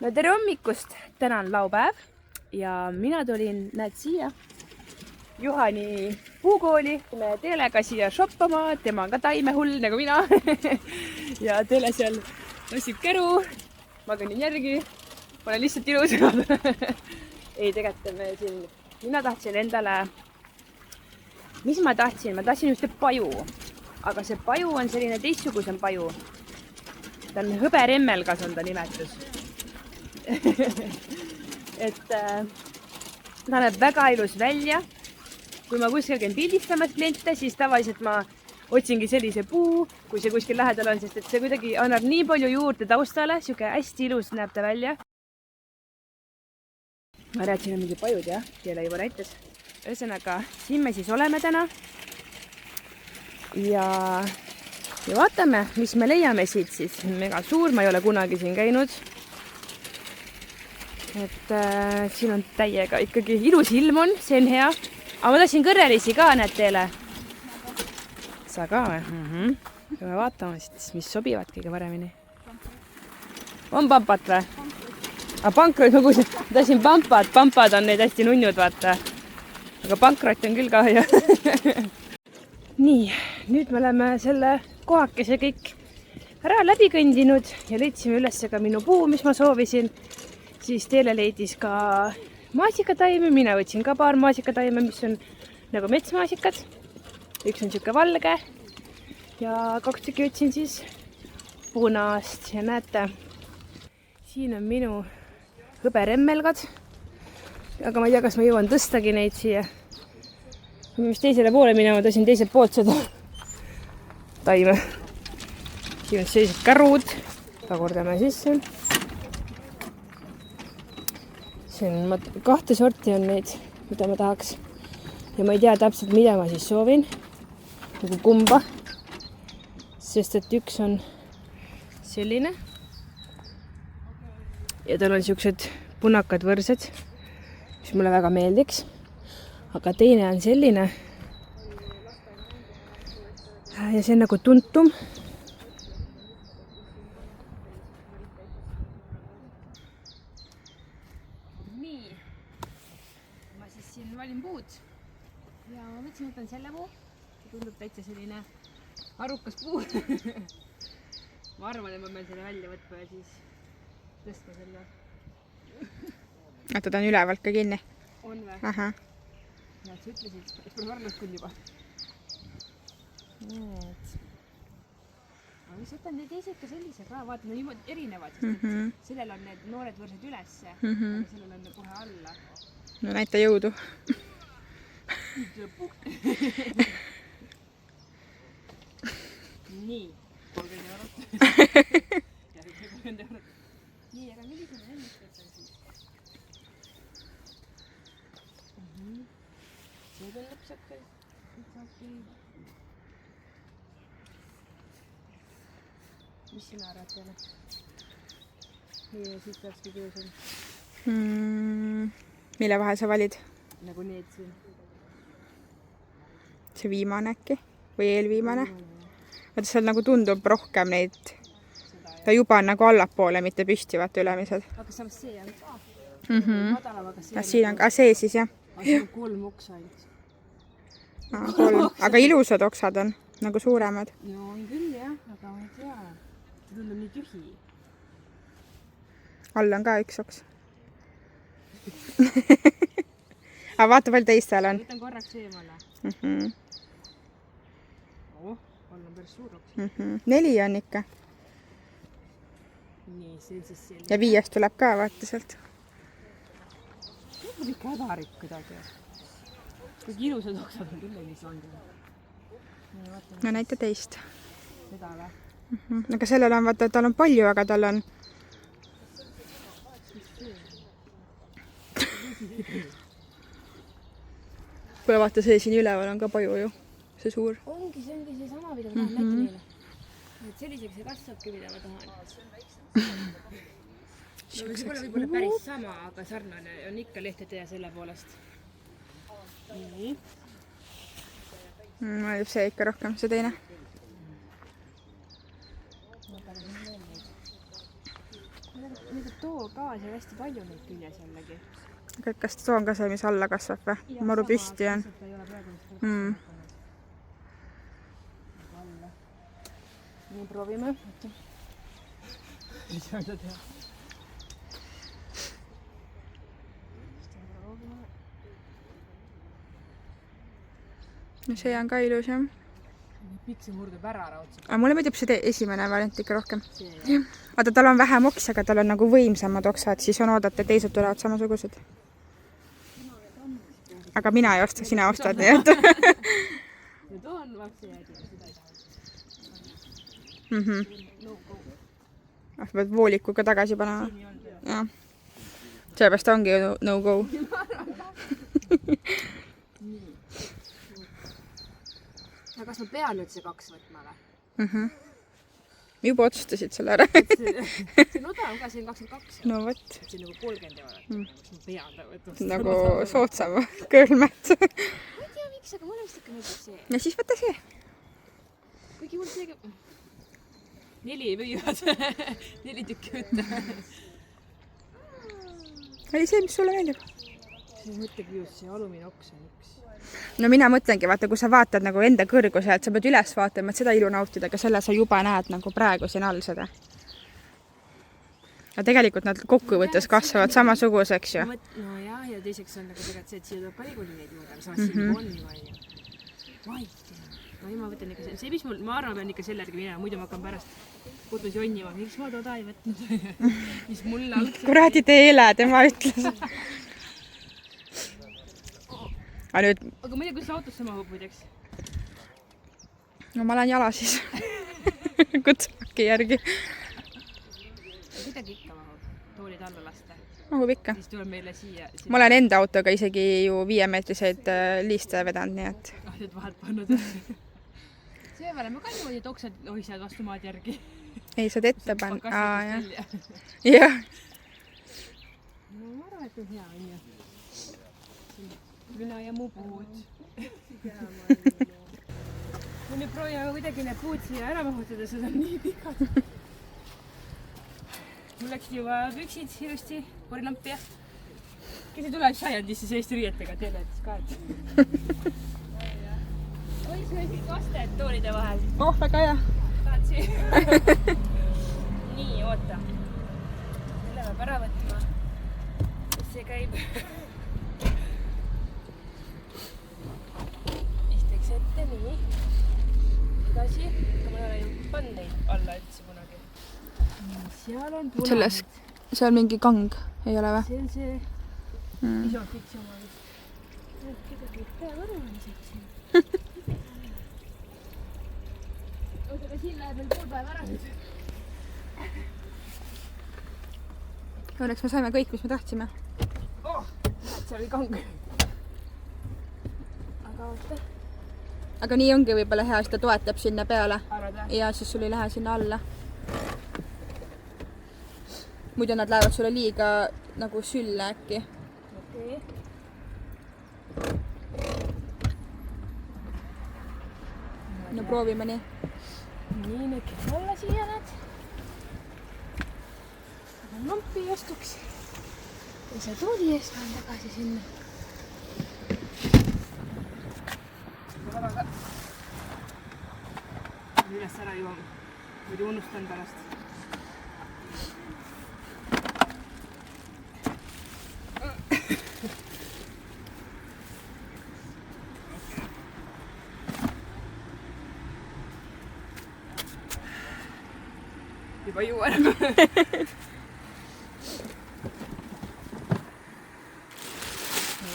No tere hommikust, täna on laupäev ja mina tulin, näed siia, Juhani puukooli, meie Teelega siia shoppama, tema on ka taimehull nagu mina ja Teele seal nossib käru, ma kõnnin järgi, olen lihtsalt ilus ei, tegelikult me siin, mina tahtsin endale, mis ma tahtsin ühte paju, aga see paju on selline teistsugusem paju, ta on hõberemmelgas on ta nimetus et ta näeb väga ilus välja. Kui ma kuskil käin pildistamas kliente, siis tavaliselt ma otsingi sellise puu, kui see kuskil lähedal on, sest et see kuidagi annab nii palju juurde taustale, siuke hästi ilus näeb ta välja. Ma räätsin mingi pajud, jah, Teele juba näitas. Ühesõnaga, siin me siis oleme täna ja vaatame, mis me leiame siit siis. Mega suur, ma ei ole kunagi siin käinud. Et siin on täiega ikkagi ilus ilm on, see on hea. Aga ma tahtsin kõrrelisi ka, näed Teele. Sa ka või? Peame vaatama siis, mis sobivad kõige paremini. On pampat või? Aga pankrot, ma tahtsin pampad on neid hästi nunnud, vaata. Aga pankrot on küll ka hea. Nii, nüüd me oleme selle kohakese kõik ära läbi kõndinud ja leidsime üles ka minu puu, mis ma soovisin. Siis Teele leidis ka maasikataime, mina võtsin ka paar maasikataime, mis on nagu metsmaasikad. Üks on siuke valge ja 2 tükki võtsin siis punast ja näete, siin on minu hõberemmelgad. Aga ma ei tea, kas ma jõuan tõstagi neid siia. Mis teisele poole minema, tõsin teiselt poolt seda taime. Siin on sellised kärud, kordame sisse. Siin 2 sorti on neid, mida ma tahaks. Ja ma ei tea täpselt, mida ma siis soovin. Nagu kumba. Sest et üks on selline. Ja tal on siuksed punakad võrsed, mis mulle väga meeldiks. Aga teine on selline. Ja see on nagu tuntum. Valin puud ja ma mõtlesin, võtan selle puu. See tundub täitsa selline arukas puu. Ma arvan, et ma pean selle välja võtma ja siis tõstma selle. Oota, ta on ülevalt ka kinni? On või? Aha. Ja, et sa ütlesid, et pole varnust küll juba. Need. Aga mis võtan need teised ka sellise ka, vaata, nad juba erinevad. Sellel on need noored võrsed ülesse, aga sellel on kohe alla. No näita jõudu. Nii, 30 eurot. Ja 30 eurot. Nii, aga millised on ennustused siis? See tundub sakki. Mis sina arvad teile? Nii, siit peakski töös on. Mille vahel sa valid? Nagu need siin. See viimane äkki? Või eelviimane? Vaata, seal nagu tundub rohkem neid. Ta juba on nagu allapoole, mitte püsti, vaata ülemised. Aga samas see on ka. Madalam, aga see on. Siin on ka see siis, jah. Aga see on 3 oksa ainult. 3. Aga ilusad oksad on, nagu suuremad. No on küll, jah, aga ma ei tea. See tundub nii tühi. All on ka üks oks. Aga vaata, palju teistel on. Võtan korraks eemale. All on päris suur oks. 4 on ikka. Nii, see on siis selline. Ja 5 tuleb ka, vaata sealt. See on ikka hädarik kuidagi. Kõik ilusad oksad on küll ei saanud. No näita teist. Seda või? Aga sellel on, vaata, tal on palju, aga tal on Kuule, vaata, see siin üleval on ka paju ju, see suur. Ongi see sama, mida ma tahan näita neile. Et selliseks see kasvabki, mida ma tahan. See pole võib-olla päris sama, aga sarnane on ikka lehtede ja selle poolest. Nii. Ma teeb see ikka rohkem, see teine. Nüüd too ka, see hästi palju neid küljes jällegi. Aga kas too on ka see, mis alla kasvab või? Maru püsti on. Nii proovime. No see on ka ilus, jah. Pikk see murdub ära raudselt. Aga mulle meeldib see esimene variant ikka rohkem. Vaata, tal on vähem oksa, aga tal on nagu võimsamad oksad, siis on oodata, teised tulevad samasugused. Aga mina ei osta, sina ostad, nii et. Need on vapsi jäädi, seda ei saa. Pead voolikuga tagasi panema. Jah. Sellepärast ongi no go. Aga kas ma pean nüüd see 2 võtma või? Juba otsustasid selle ära. See on odav ka, see on 22. No võt. See on nagu 30 eurot. Kas ma pean ta võtma? Nagu soodsam kõrmet. Ma ei tea miks, aga mulle vist ikka meeldib see. Ja siis võta see. Kuigi mul seega... 4 ei võivad. 4 tükki võtta. Oli see, mis sulle meeldib? See mõtlegi just, see alumine oks on üks. No mina mõtlengi, vaata, kui sa vaatad nagu enda kõrguselt, sa pead üles vaatama, et seda ilu nautida, aga selle sa juba näed nagu praegu siin all seda. Aga tegelikult nad kokkuvõttes kasvavad samasuguseks ju. No jah, ja teiseks on nagu tegelikult see, et siia tuleb ka niikuinii neid juurde, aga samas siin on ju. Vaid, no ma võtan ikka see, mis mul, ma arvan, pean ikka selle järgi minema, muidu ma hakkan pärast kodus jonnima, miks ma toda ei võtnud, mis mulle algselt. Kuradi teele, tema ütles. Aga nüüd... Aga ma ei tea, kuidas autosse mahub muideks? No ma lähen jala siis. Kutsupaki järgi. Kuidagi ikka mahub, toolid alla lasta. Mahub ikka. Siis tuleb meile siia. Ma olen enda autoga isegi ju 5-meetriseid liiste vedanud, nii et... Nüüd vahelt pannud. See peale ma ka niimoodi, et oksad lohised vastu maad järgi. Ei, saad ette panna. Jah. No ma arvan, et on hea, on ju. Lüna ja mu puud. Ma nüüd proovime kuidagi need puud siia ära mahutada, seda on nii pikad. Mul läks juba püksid ilusti, porilampi ja kes ei tule Giantisse selliste riietega, teile siis ka. Oi, see on kõik vastajad toolide vahel. Oh, väga hea. Tahad siia? Nii, oota. Selle peab ära võtma. Kus see käib? Isteks ette, nii. Edasi. Aga ma ei ole ju pannud neid alla üldse kunagi. Seal on punane. Seal mingi kang ei ole või? See on see isofiksi oma vist. Kuidagi peavõrulised siin. Oota, aga siin läheb veel pool päev ära nüüd. Õnneks me saime kõik, mis me tahtsime. Oh, näed, seal oli kang. Aga oota. Aga nii ongi võib-olla hea, siis ta toetab sinna peale. Arvad või? Ja siis sul ei lähe sinna alla. Muidu nad lähevad sulle liiga nagu sülle äkki. Okei. No proovime nii. Nii, nüüd käib olla siia näed. Aga lompi ei astuks. Ja see tooli eest on tagasi sinna. Aga üles ära jõuame. Muidu unustan pärast. Juba juu ära.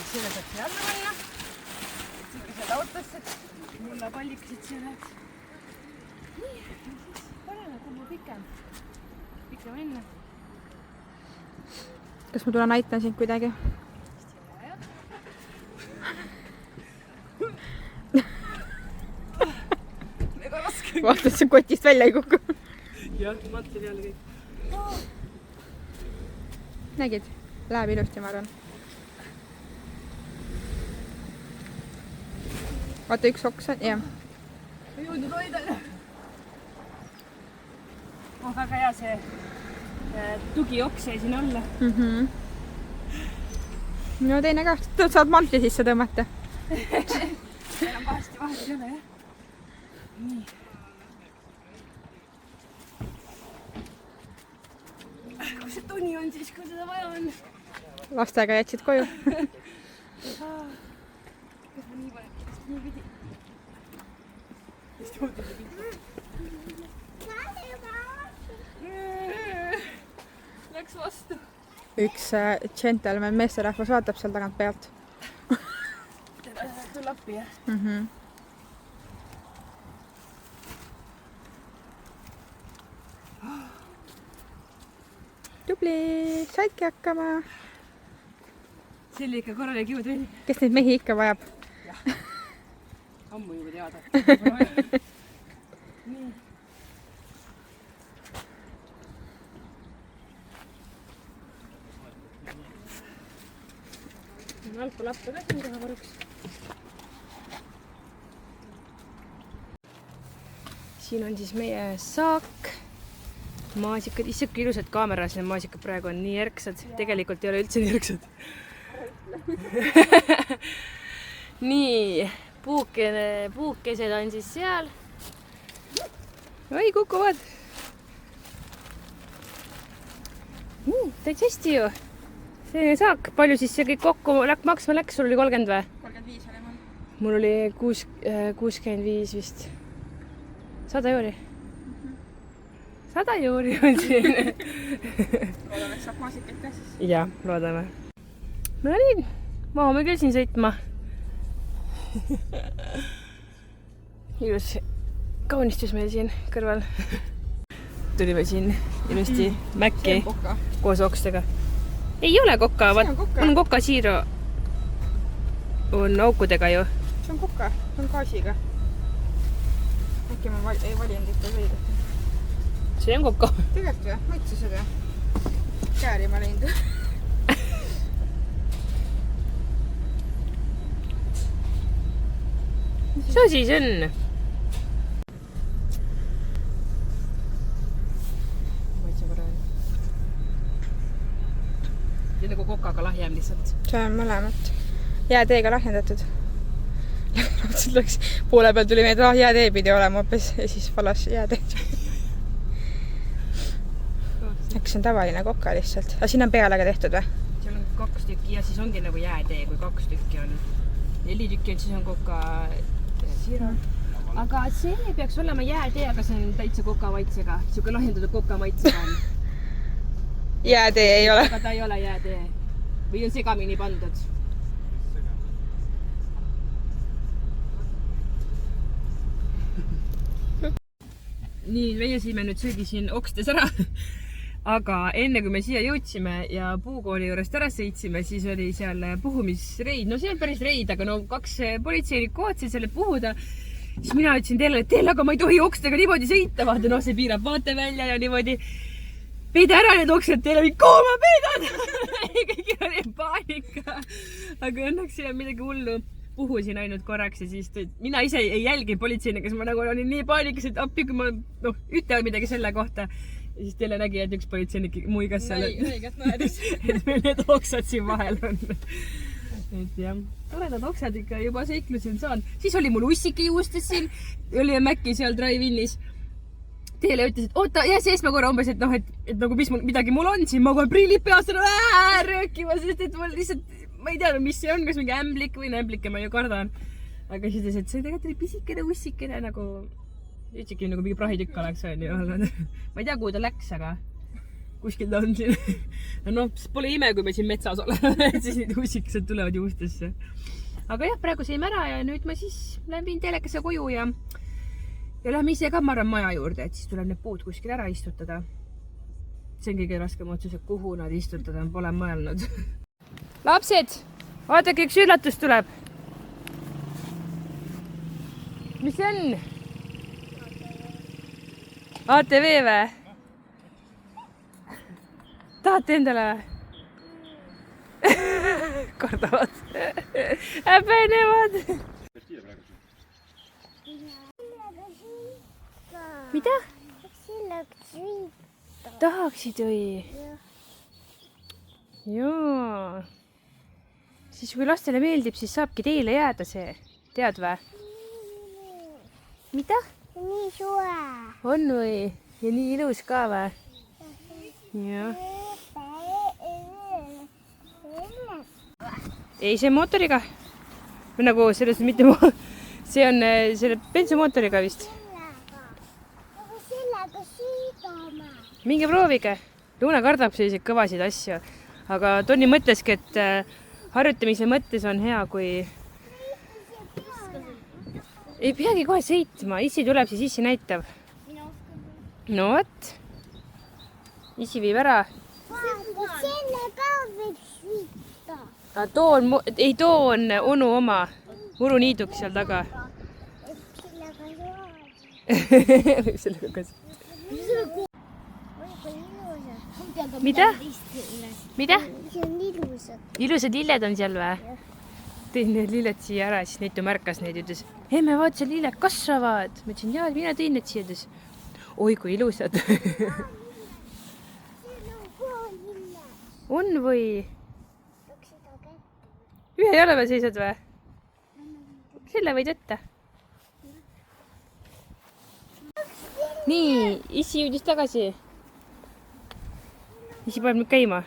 Selle saab siia alla panna. Sikised autosse, et mulla pallikasid siia läheks. Nii, siis paneme kummu pikem enne. Kas ma tulen aitan sind kuidagi? Väga raske. Vaata, et see kotist välja ei kuku. Jah, matsid jälle kõik. Nägid? Läheb ilusti, ma arvan. Vaata, üks oks on, jah. Ei jõudnud hoida. Oh, väga hea see tugioks jäi siin alla. no teine ka, saad mantli sisse tõmmata. enam pahasti vahel ei ole, jah? nii. kus see tuni on siis, kui seda vaja on? Lastega jätsid koju. Kas ma nii panen? Kas nii pidi? Mis toodud pidi? Läks vastu. Üks džentelmen meesterahvas vaatab seal tagant pealt. Tull appi, jah? Tubli, saidki hakkama. See oli ikka korralik jõud. Kes neid mehi ikka vajab? Ammu juba teada. Nii. Altpool appi ka siin kohe varuks. Siin on siis meie saak. Maasikad, issand kui ilusad kaameras need maasikad praegu on nii erksad. Tegelikult ei ole üldse nii erksad. nii, puukesed on siis seal. Oi, kukuvad. Nii, täitsa hästi ju. See saak, palju siis see kõik kokku maksma läks? Sul oli 30 või? 35 oli mul. Mul oli 65 vist. 100 euri. 100 euri on siin. Loodame, et saab maasikaid ka siis. Jah, loodame. No nii, ma homme küll siin sõitma. Ilus kaunistus meil siin kõrval. Tulime siin ilusti Mäkki koos okstega. Ei ole koka, on koka siiro. On aukudega ju. See on koka, see on gaasiga. Äkki ma ei valinud ikka õiget. See on koka. Tegelikult või? Maitse seda. Kääri ma läinud. Mis asi see on? See on nagu kokaga lahjem lihtsalt. See on mõlemat. Jääteega lahjendatud. Läks poole peal tuli meid, jäätee pidi olema hoopis ja siis valas jääteed. Äkki see on tavaline koka lihtsalt. Aga siin on peale ka tehtud või? Seal on 2 tükki ja siis ongi nagu jäätee, kui 2 tükki on. 4 tükki on, siis on koka siira. Aga see peaks olema jäätee, aga see on täitsa koka maitsega. Siuke lahjendatud koka maitsega on. Jäätee ei ole. Aga ta ei ole jäätee. Või on segamini pandud. Nii, meie siime nüüd söögisin okstes ära. Aga enne kui me siia jõudsime ja puukooli juurest ära sõitsime, siis oli seal puhumisreid. No see on päris reid, aga no 2 politseinikku ootasid selle puhuda. Siis mina ütlesin teile, et teile, aga ma ei tohi okstega niimoodi sõita. Vaata, no see piirab vaatevälja ja niimoodi. Peida ära need oksed, teil oli kooma peidad! Kõigil oli paanika. Aga õnneks ei ole midagi hullu. Puhusin ainult korraks ja siis mina ise ei jälgi politseinikes, ma nagu olin nii paanikas, et appi, kui ma ütlen midagi selle kohta. Ja siis teile nägi, et üks politseinik muigas seal, et meil need oksad siin vahel on. Et jah, toredad oksad ikka juba seiklusin saan. Siis oli mul ussike juustes siin, oli Mäkki seal drive-innis. Teile ütles, et oota, jää seesma korra umbes, et nagu midagi mul on siin, ma kohe prillid peast röökima, sest et mul lihtsalt, ma ei tea, mis see on, kas mingi ämblik või ämblike, ma ju kardan. Aga siis ütles, et see tegelikult oli pisikene ussikene nagu, üldsikin nagu mingi prahitükk oleks olnud. Ma ei tea, kuhu ta läks, aga kuskil ta on siin. No, pole ime, kui me siin metsas oleme, et siis need ussikesed tulevad juustesse. Aga jah, praegu sõime ära ja nüüd ma siis lähen telekesse koju ja lähme ise ka, ma arvan, maja juurde, et siis tuleb need puud kuskil ära istutada. See on kõige raskem otsus, et kuhu nad istutada, pole mõelnud. Lapsed, vaadake, üks üllatus tuleb. Mis see on? ATV või? Tahate endale või? Kordavad. Häbenevad. Mida? tahaksid või? Jaa. Siis kui lastele meeldib, siis saabki teile jääda see. Tead või? Mida? Nii suve. On või? Ja nii ilus ka või? Jah. Ei, see mootoriga. Või nagu selles mitte see on selle bensumootoriga vist. Sellega sõidame. Minge proovige. Luna kardab selliseid kõvasid asju. Aga Tonni mõtleski, et harjutamise mõttes on hea, kui ei peagi kohe sõitma. Issi tuleb, siis Issi näitab. No vot. Issi viib ära. Selle ka võib sõita. Too on onu oma. Muruniiduks seal taga. Võib sellega ka sõita. Mida? Mida? See on ilusad. Ilusad lilled on seal või? Tõin need lilled siia ära, siis Neitu märkas neid ja ütles, emme, vaat seal lilled kasvavad. Ma ütlesin, jaa, mina tõin need siia. Oi, kui ilusad. On või? Ühe jala peal seisad või? Selle võid võtta. Nii, Issi jõudis tagasi. Issi paneb nüüd käima.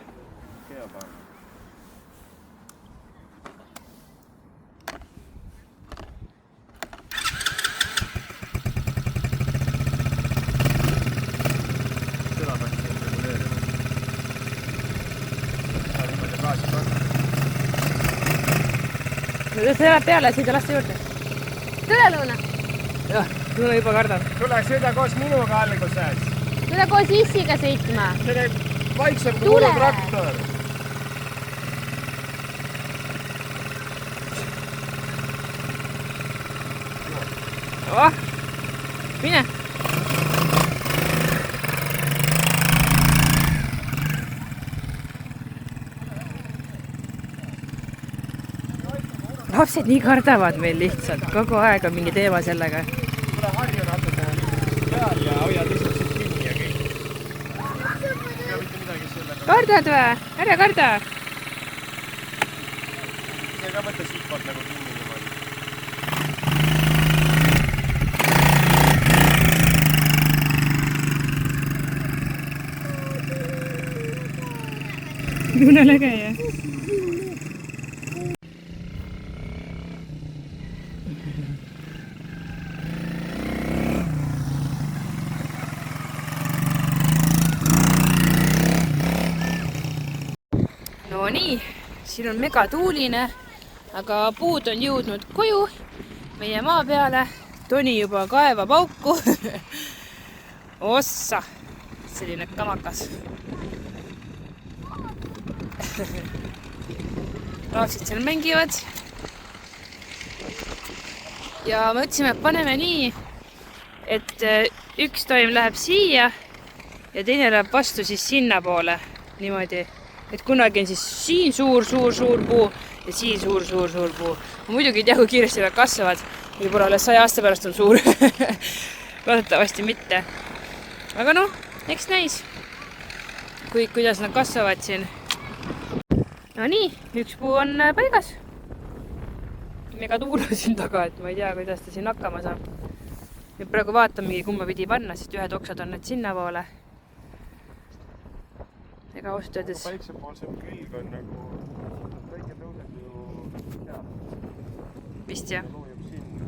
See läheb peale, sõida laste juurde. Tule, Luna. Jah, Luna juba kardab. Tule, sõida koos minuga alguses. Tule koos Issiga sõitma. See vaiksem kui minu traktor. Oh, mine. Lapsed nii kardavad meil lihtsalt. Kogu aeg on mingi teema sellega. Tule harju natukene peal ja hoia tõsiselt kinni ja kõik. Ja mitte midagi selle. Kardad või? Ära karda. See ka võtta siitpoolt nagu kinni niimoodi. Luna läge, jah? No nii, siin on megatuuline, aga puud on jõudnud koju meie maa peale. Toni juba kaevab auku. Ossa, selline kamakas. Lapsed seal mängivad. Ja mõtlesime, et paneme nii, et üks toim läheb siia ja teine läheb vastu siis sinna poole. Niimoodi. Et kunagi on siis siin suur puu ja siin suur puu. Ma muidugi ei tea, kui kiiresti nad kasvavad. Võib-olla alles 100 aasta pärast on suur. Loodetavasti mitte. Aga noh, eks näis, kuidas nad kasvavad siin. No nii, üks puu on paigas. Megatuul on siin taga, et ma ei tea, kuidas ta siin hakkama saab. Nüüd praegu vaatamegi, kumma pidi panna, sest ühed oksad on need sinna poole. Ega ausalt öeldes... Päiksepoolsem külg on nagu... Päike tõuseb ju tead. Vist jah. Loojub sinna.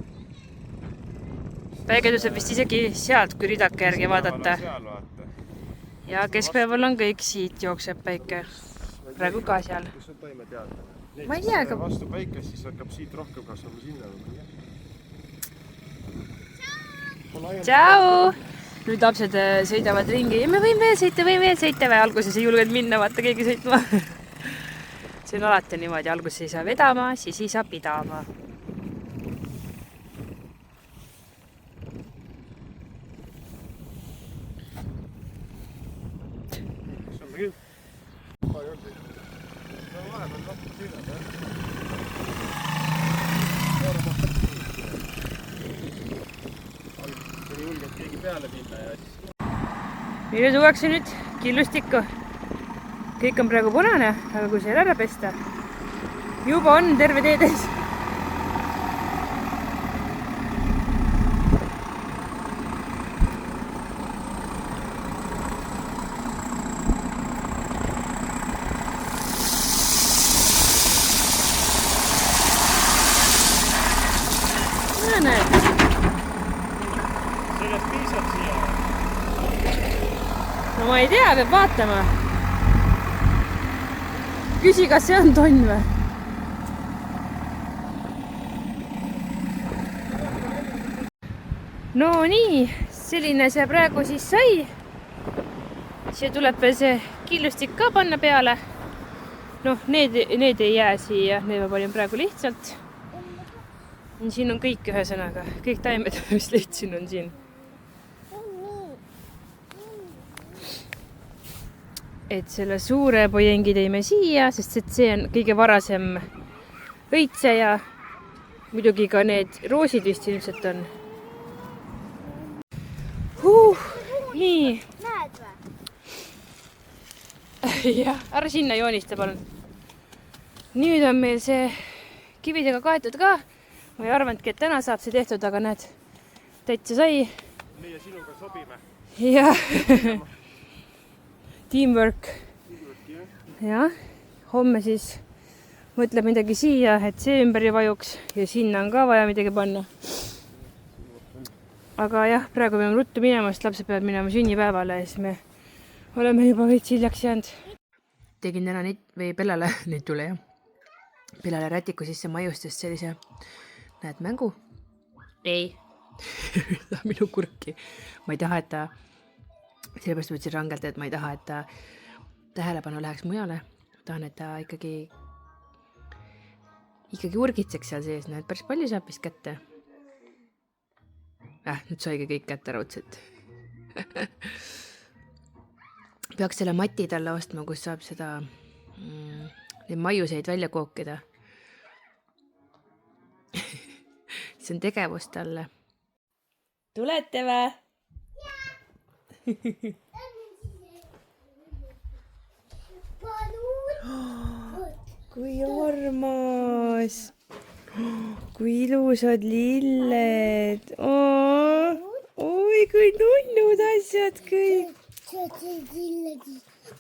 Päike tõuseb vist isegi sealt, kui ridake järgi vaadata. Seal vaata. Ja keskpäeval on kõik siit jookseb päike. Praegu ka seal. Kus on toime teada? Ma ei tea, aga... Vastu päikest, siis hakkab siit rohkem kasvama sinna. Tšau! Nüüd lapsed sõidavad ringi ja me võime veel sõita või alguses ei julgenud minna, vaata keegi sõitma. See on alati niimoodi, alguses ei saa vedama, siis ei saa pidama. Saame küll. Vahepeal lahti sõidab, julgelt keegi peale minna ja siis... meile tuuakse nüüd killustikku. Kõik on praegu punane, aga kui see ära pesta, juba on terve tee täis. Näed. Sellest piisab siia. No ma ei tea, peab vaatama. Küsi, kas see on tonn või? No nii, selline see praegu siis sai. Siia tuleb veel see killustik ka panna peale. Noh, need ei jää siia, need ma panin praegu lihtsalt. Siin on kõik ühesõnaga, kõik taimed, mis leidsin, on siin. Et selle suure pojengi teime siia, sest see on kõige varasem õitseja. Muidugi ka need roosid vist ilmselt on. Nii. Näed või? Jah, ära sinna joonista, palun. Nüüd on meil see kividega kaetud ka. Ma ei arvanudki, et täna saab see tehtud, aga näed, täitsa sai. Meie sinuga sobime. Jah. Teamwork. Jah. Homme siis mõtleb midagi siia, et see ümber ei vajuks ja sinna on ka vaja midagi panna. Aga jah, praegu peame ruttu minema, sest lapsed peavad minema sünnipäevale ja siis me oleme juba veits hiljaks jäänud. Tegin täna Pellale, neid tule jah. Pellale rätiku sisse maiustest sellise, näed, mängu? Ei. Minu kurki. Ma ei taha, et ta, sellepärast võtsin rangelt, et ma ei taha, et ta tähelepanu läheks mujale. Tahan, et ta ikkagi urgitseks seal sees, näed, päris palju saab vist kätte. Nüüd saigi kõik kätte raudselt. Peaks selle mati talle ostma, kus saab seda neid maiuseid välja kookida. See on tegevus talle. Tulete vä? Kui armas. Kui ilusad lilled. Oi, kui nunnud asjad kõik.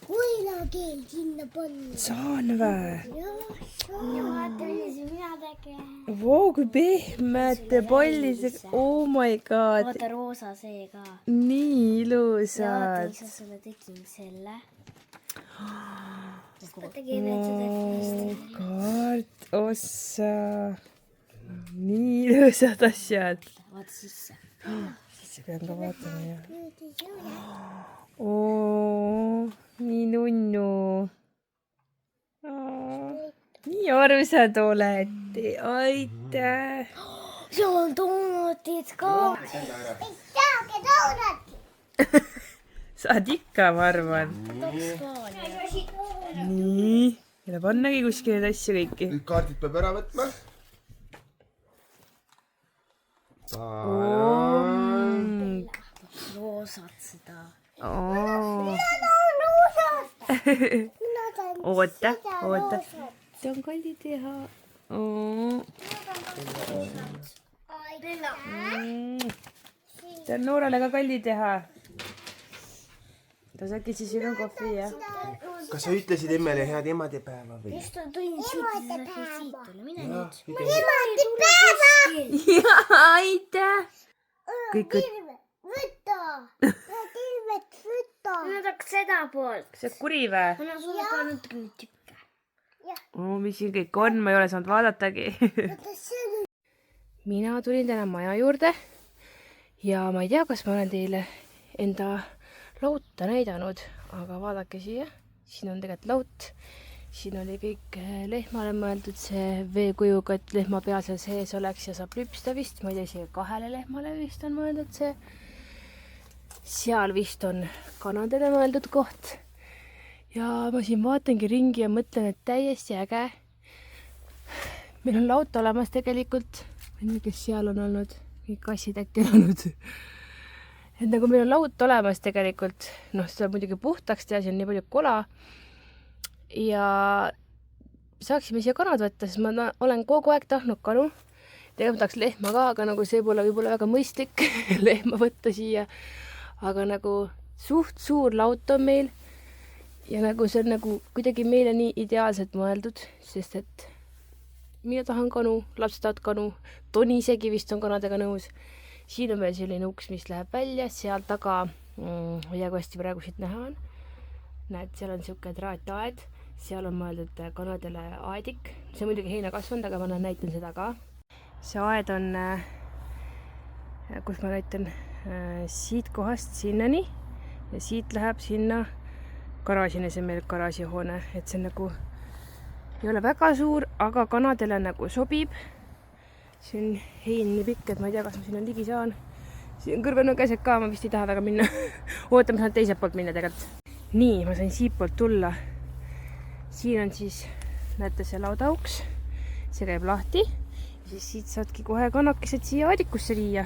Koelakeel sinna panna. Saan vä? Ja vaata, mis mina tegin. Vau, kui pehmed pallised. Oh my god. Vaata roosa see ka. Nii Ja vaata, ilusad. isa sulle tegin selle. Tegin veel seda Kaart ossa. Nii ilusad asjad. vaata sisse. Siis pean ka vaatama jah. Nii nunnu. Nii armsad olete. Aitäh. See on doonatid ka. Saage doonati. Saad ikka, ma arvan. Nii. Meile pannagi kuskil neid asju kõiki. Kõik kaardid peab ära võtma. Roosad seda. Oota. See on kalli teha. See on Noorale ka kalli teha. Ta saabki siis sinu kohvi, jah? Kas sa ütlesid emmele head emadepäeva või? Just on tõin siit. Mine nüüd. Aitäh! Kõik Võta. Tervet võta. Nüüd hakkas seda poolt. see kuri vä? Anna sulle ka natukene tükke. Mis siin kõik on, ma ei ole saanud vaadatagi. Mina tulin täna maja juurde ja ma ei tea, kas ma olen teile enda lauta näidanud, aga vaadake siia. Siin on tegelikult laut. Siin oli kõik lehmale mõeldud see veekujuga, et lehma pea seal sees oleks ja saab lüpsta vist. Ma ei tea, siia 2 lehmale vist on mõeldud see. Seal vist on kanadele mõeldud koht. Ja ma siin vaatangi ringi ja mõtlen, et täiesti äge. Meil on laut olemas tegelikult. Ma ei tea, kes seal on olnud. Kõik kassid äkki olnud. et nagu meil on laut olemas tegelikult, noh, seda muidugi puhtaks teha, siin on nii palju kola ja saaksime siia kanad võtta, sest ma olen kogu aeg tahtnud kanu. Tegelikult tahaks lehma ka, aga nagu see pole võib-olla väga mõistlik lehma võtta siia. Aga nagu suht suur laut on meil ja nagu see on nagu kuidagi meile nii ideaalselt mõeldud, sest et mina tahan kanu, lapsed tahavad kanu, Toni isegi vist on kanadega nõus. Siin on veel selline uks, mis läheb välja, seal taga, ja kui hästi praegu siit näha on. Näed, seal on siuke traataed, seal on mõeldud kanadele aedik. See on muidugi heina kasvanud, aga ma näitan seda ka. See aed on, kus ma näitan, siit kohast sinnani ja siit läheb sinna garaažini, see on meil garaažihoone, et see on nagu ei ole väga suur, aga kanadele nagu sobib. See on hein nii pikk, et ma ei tea, kas ma sinna ligi saan. Siin on kõrvel on käsed ka, ma vist ei taha väga minna. Ootame, saan teiselt poolt minna tegelikult. Nii, ma sain siit poolt tulla. Siin on siis, näete see laudauks. See käib lahti. Ja siis siit saadki kohe kannakesed siia aedikusse viia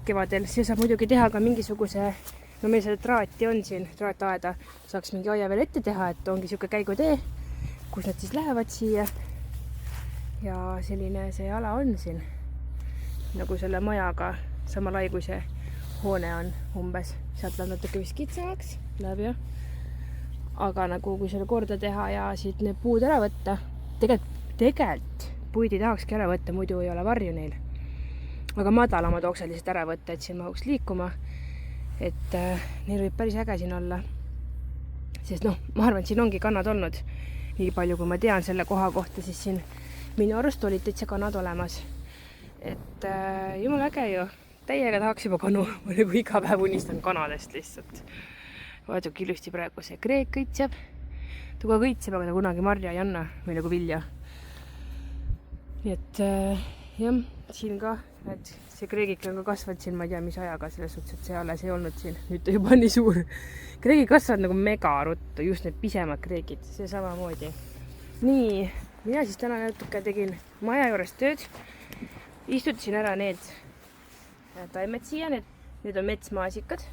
kevadel. See saab muidugi teha ka mingisuguse, no meil seda traati on siin, traataeda. Saaks mingi aia veel ette teha, et ongi siuke käigutee, kus nad siis lähevad siia. Ja selline see ala on siin, nagu selle majaga sama lai kui see hoone on umbes. Sealt läheb natuke vist kitsamaks, läheb jah. Aga nagu kui selle korda teha ja siit need puud ära võtta, tegelikult puid ei tahakski ära võtta, muidu ei ole varju neil. Aga madalama tooksid lihtsalt ära võtta, et siin mahuks liikuma. Et neil võib päris äge siin olla. Sest noh, ma arvan, et siin ongi kannad olnud. Nii palju, kui ma tean selle koha kohta, siis siin minu arust olid täitsa kanad olemas. Et jumal äge ju. Täiega tahaks juba kanu. Ma nagu iga päev unistan kanadest lihtsalt. Vaatugi ilusti praegu see kreek kõitseb. Ta kohe kõitseb, aga ta kunagi marja ei anna või nagu vilja. Nii et jah, siin ka, et see kreegik on ka kasvanud siin, ma ei tea, mis ajaga selles suhtes, et see alles ei olnud siin. Nüüd ta juba nii suur. Kreegid kasvavad nagu mega ruttu, just need pisemad kreegid, see samamoodi. Nii, mina siis täna natuke tegin maja juures tööd. Istutasin ära need taimed siia, need on metsmaasikad.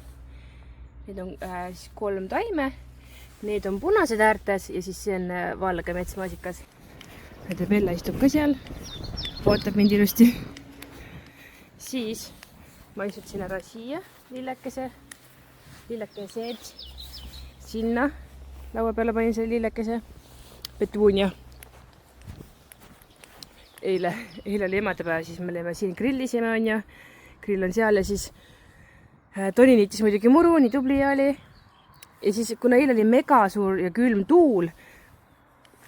Need on siis 3 taime. Need on punased äärtes ja siis see on valge metsmaasikas. Bella istub ka seal, ootab mind ilusti. Siis ma istutasin ära siia lillekese seed. Sinna laua peale panin selle lillekese. Petuunia. Eile oli emadepäev, siis me olime siin grillisime on ja grill on seal ja siis Toni niitis muidugi muru, nii tubli oli. Ja siis kuna eile oli mega suur ja külm tuul,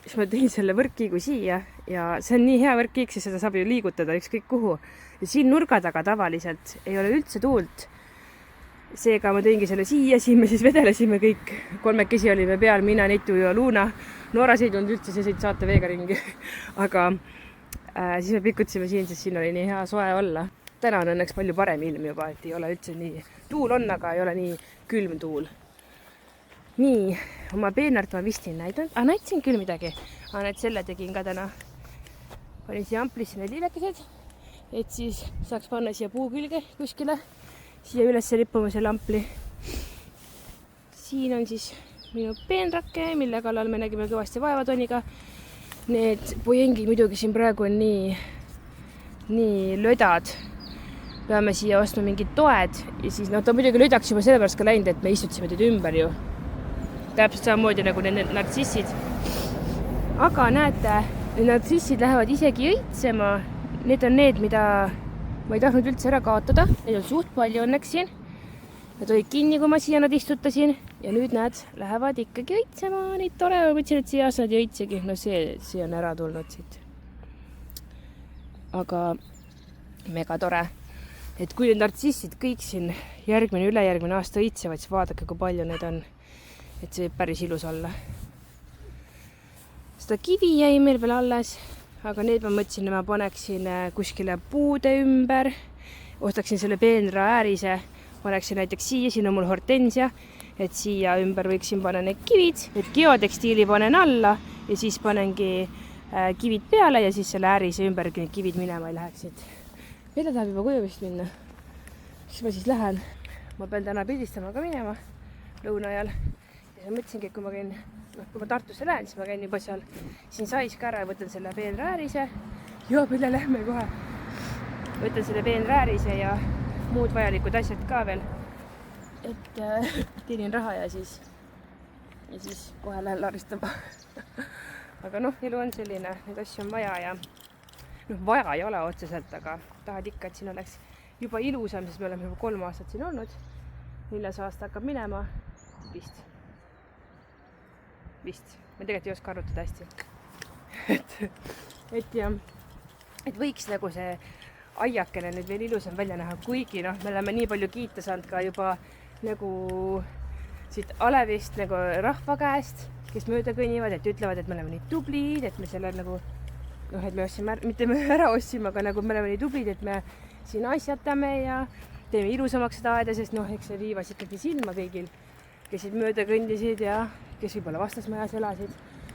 siis ma tõin selle võrkkiigu siia ja see on nii hea võrkkiik, siis seda saab ju liigutada ükskõik kuhu. Ja siin nurga taga tavaliselt ei ole üldse tuult. Seega ma tõingi selle siia, siin me siis vedelesime kõik. 3 olime peal, mina, Nitu ja Luuna. Nooras ei tulnud üldse, see sõid saate veega ringi. Aga siis me pikutsime siin, sest siin oli nii hea soe olla. Täna on õnneks palju parem ilm juba, et ei ole üldse nii. Tuul on, aga ei ole nii külm tuul. Nii, oma peenart ma vist ei näidanud. Näitasin küll midagi. Näed, selle tegin ka täna. Panin siia amplisse need lillekesed, et siis saaks panna siia puu külge kuskile. Siia üles rippuma selle ampli. Siin on siis minu peenrake, mille kallal me nägime kõvasti vaeva Toniga. Need pojengid muidugi siin praegu on nii lödad. Peame siia ostma mingid toed ja siis ta muidugi lödaks juba sellepärast ka läinud, et me istutsime teid ümber ju. Täpselt samamoodi nagu need nartsissid. Aga näete, need nartsissid lähevad isegi õitsema. Need on need, mida ma ei tahtnud üldse ära kaotada. Neid on suht palju õnneks siin. Nad olid kinni, kui ma siia nad istutasin. Ja nüüd nad lähevad ikkagi õitsema. Neid tore, ma mõtlesin, et siia aasta nad ei õitsegi. No see on ära tulnud siit. Aga mega tore. Et kui need nartsissid kõik siin järgmine, ülejärgmine aasta õitsevad, siis vaadake, kui palju need on. Et see päris ilus olla. Seda kivi jäi meil veel alles, aga need ma mõtlesin, et ma paneksin kuskile puude ümber. Ostaksin selle peenra äärise, paneksin näiteks siia, siin on mul hortensia, et siia ümber võiksin panna need kivid. Et geotekstiili panen alla ja siis panengi kivid peale ja siis selle äärise ümber need kivid minema ei läheksid. Meile tahab juba koju vist minna. Siis ma siis lähen. ma pean täna pildistama ka minema lõuna ajal. ja siis mõtlesingi, et kui ma käin, kui ma Tartusse lähen, siis ma käin juba seal siin sais ka ära ja võtan selle peenräärise. ja mille lähme kohe. võtan selle peenräärise ja muud vajalikud asjad ka veel. et teenin raha ja siis kohe lähen laristama. aga noh, elu on selline, neid asju on vaja ja noh, vaja ei ole otseselt, aga tahad ikka, et siin oleks juba ilusam, sest me oleme juba 3 aastat siin olnud. 4. aasta hakkab minema. Vist. Ma tegelikult ei oska arvutada hästi. et võiks nagu see aiakene nüüd veel ilusam välja näha, kuigi noh, me oleme nii palju kiita saanud ka juba nagu siit alevist nagu rahva käest, kes mööda kõnnivad, et ütlevad, et me oleme nii tublid, et me selle nagu noh, et me ostsime, mitte me ära ostsime, aga nagu me oleme nii tublid, et me siin asjatame ja teeme ilusamaks seda aeda, sest noh, eks see viivas ikkagi silma kõigil, kes siit mööda kõndisid ja kes võib-olla vastasmajas elasid.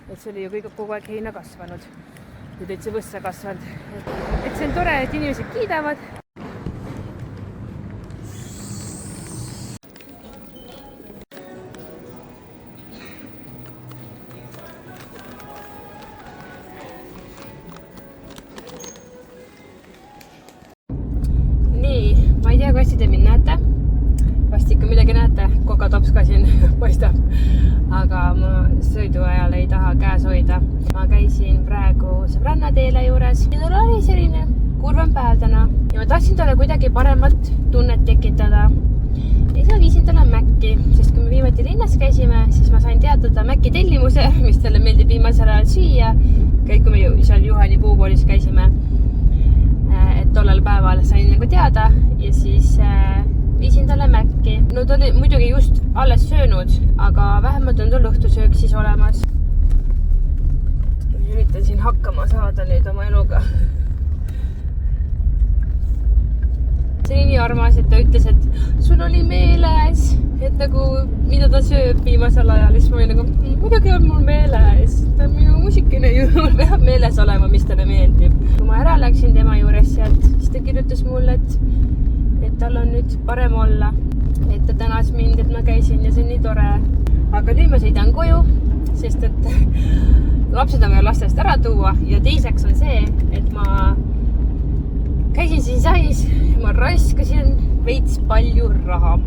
et see oli ju kõik kogu aeg heina kasvanud ja täitsa võssa kasvanud. et see on tore, et inimesed kiidavad. Ma ei tea, kui hästi te mind näete. Vast ikka midagi näete, kokatops ka siin paistab. Aga ma sõidu ajal ei taha käes hoida. Ma käisin praegu sõbrannateele juures ja tal oli selline kurvem päev täna. Ja ma tahtsin talle kuidagi paremat tunnet tekitada. Ja siis ma viisin talle Mäkki, sest kui me viimati linnas käisime, siis ma sain teatada Mäkki tellimuse, mis talle meeldib viimasel ajal süüa. Kui me seal Juhani puukoolis käisime. Et tollel päeval sain nagu teada ja siis viisin talle Mäkki. No ta oli muidugi just alles söönud, aga vähemalt on tal õhtusöök siis olemas. Üritan siin hakkama saada nüüd oma eluga. See oli nii armas, et ta ütles, et sul oli meeles, et nagu mida ta sööb viimasel ajal. Siis ma olin nagu, muidugi on mul meeles. Ta on minu musikine ju, mul peab meeles olema, mis talle meeldib. Kui ma ära läksin tema juures sealt, siis ta kirjutas mulle, et tal on nüüd parem olla. Et ta tänas mind, et ma käisin ja see on nii tore. Aga nüüd ma sõidan koju, sest et lapsed on vaja lastest ära tuua. Ja teiseks on see, et ma käisin siin sais, ma raskasin veits palju raha.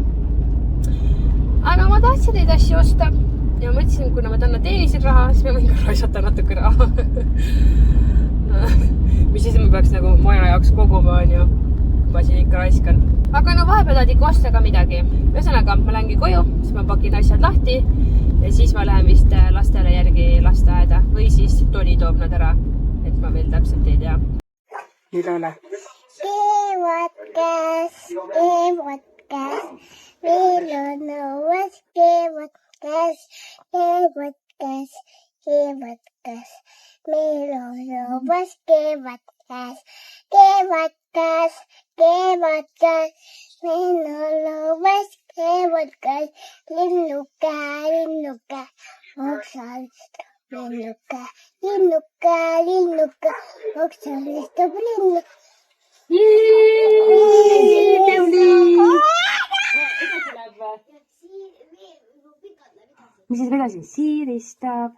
Aga ma tahtsin neid asju osta ja mõtlesin, kuna ma täna teenisin raha, siis ma võin ka raisata natuke raha. Mis siis ma peaks nagu maja jaoks koguma, on ju. Ma siin ikka raiskan. Aga no vahepeal tahad ikka osta ka midagi. Ühesõnaga, ma lähengi koju, siis ma pakin asjad lahti ja siis ma lähen vist lastele järgi lasteaeda või siis Toni toob nad ära, et ma veel täpselt ei tea. Nii Loole. Keevakas, meil on õues keevakas, meil on õues keevakas, meil on õues keevakas, linnuke, oksal istub linnuke, oksal istub linnuke. Mis siis edasi? Siiristab.